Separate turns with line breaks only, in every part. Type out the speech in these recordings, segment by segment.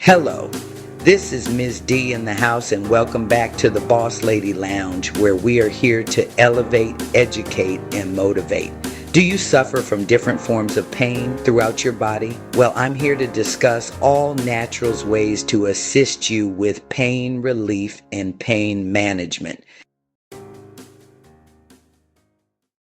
Hello, this is Ms. D in the house, and welcome back to the Boss Lady Lounge, where we are here to elevate, educate, and motivate. Do you suffer from different forms of pain throughout your body? Well, I'm here to discuss all natural ways to assist you with pain relief and pain management.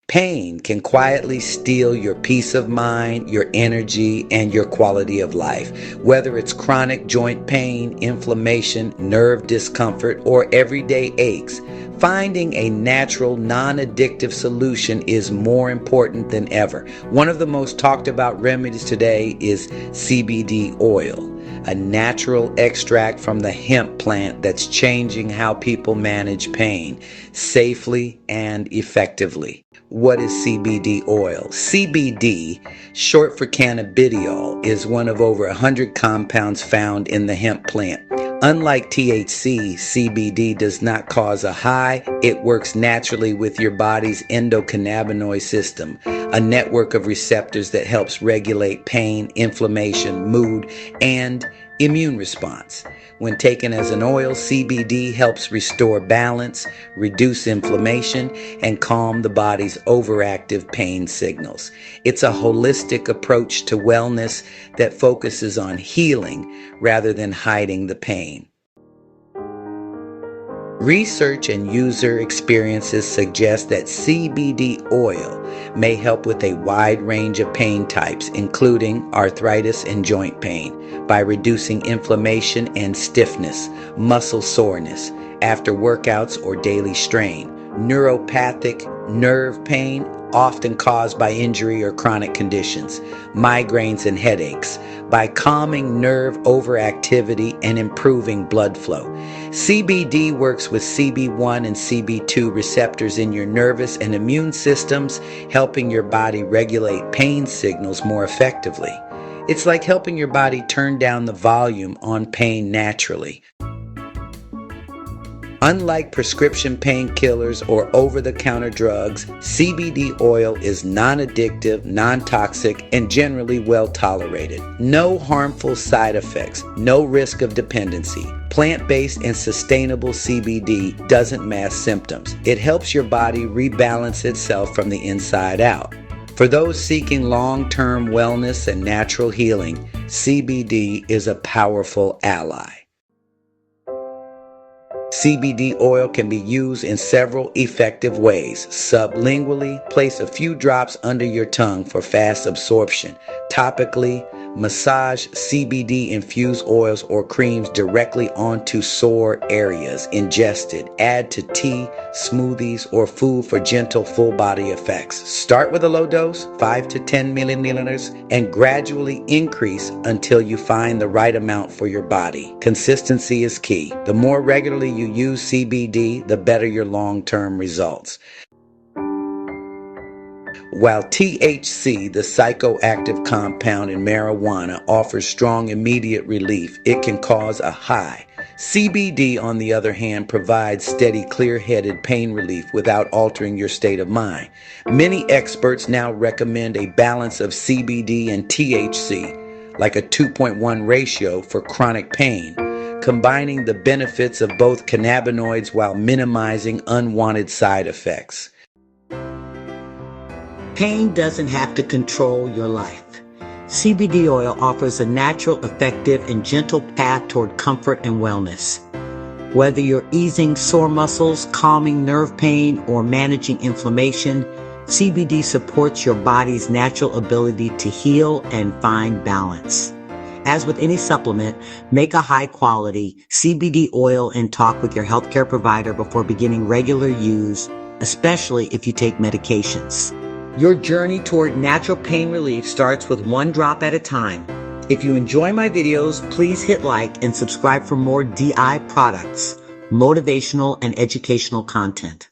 Pain can quietly steal your peace of mind, your energy, and your quality of life. Whether it's chronic joint pain, inflammation, nerve discomfort, or everyday aches, finding a natural, non-addictive solution is more important than ever. One of the most talked about remedies today is CBD oil, a natural extract from the hemp plant that's changing how people manage pain safely and effectively. What is CBD oil? CBD, short for cannabidiol, is one of over 100 compounds found in the hemp plant. Unlike THC, CBD does not cause a high. It works naturally with your body's endocannabinoid system, a network of receptors that helps regulate pain, inflammation, mood, and immune response. When taken as an oil, CBD helps restore balance, reduce inflammation, and calm the body's overactive pain signals. It's a holistic approach to wellness that focuses on healing rather than hiding the pain. Research and user experiences suggest that CBD oil may help with a wide range of pain types, including arthritis and joint pain, by reducing inflammation and stiffness, muscle soreness after workouts or daily strain, neuropathic nerve pain, often caused by injury or chronic conditions, migraines and headaches, by calming nerve overactivity and improving blood flow. CBD works with CB1 and CB2 receptors in your nervous and immune systems, helping your body regulate pain signals more effectively. It's like helping your body turn down the volume on pain naturally. Unlike prescription painkillers or over-the-counter drugs, CBD oil is non-addictive, non-toxic, and generally well-tolerated. No harmful side effects, no risk of dependency. Plant-based and sustainable CBD doesn't mask symptoms. It helps your body rebalance itself from the inside out. For those seeking long-term wellness and natural healing, CBD is a powerful ally. CBD oil can be used in several effective ways. Sublingually, place a few drops under your tongue for fast absorption. Topically, massage CBD-infused oils or creams directly onto sore areas. Ingested, add to tea, smoothies, or food for gentle full-body effects. Start with a low dose, 5 to 10 milliliters, and gradually increase until you find the right amount for your body. Consistency is key. The more regularly you use CBD, the better your long-term results. While THC, the psychoactive compound in marijuana, offers strong immediate relief, it can cause a high. CBD, on the other hand, provides steady, clear-headed pain relief without altering your state of mind. Many experts now recommend a balance of CBD and THC, like a 2.1 ratio for chronic pain, combining the benefits of both cannabinoids while minimizing unwanted side effects. Pain doesn't have to control your life. CBD oil offers a natural, effective, and gentle path toward comfort and wellness. Whether you're easing sore muscles, calming nerve pain, or managing inflammation, CBD supports your body's natural ability to heal and find balance. As with any supplement, make a high-quality CBD oil and talk with your healthcare provider before beginning regular use, especially if you take medications. Your journey toward natural pain relief starts with one drop at a time. If you enjoy my videos, please hit like and subscribe for more DI products, motivational and educational content.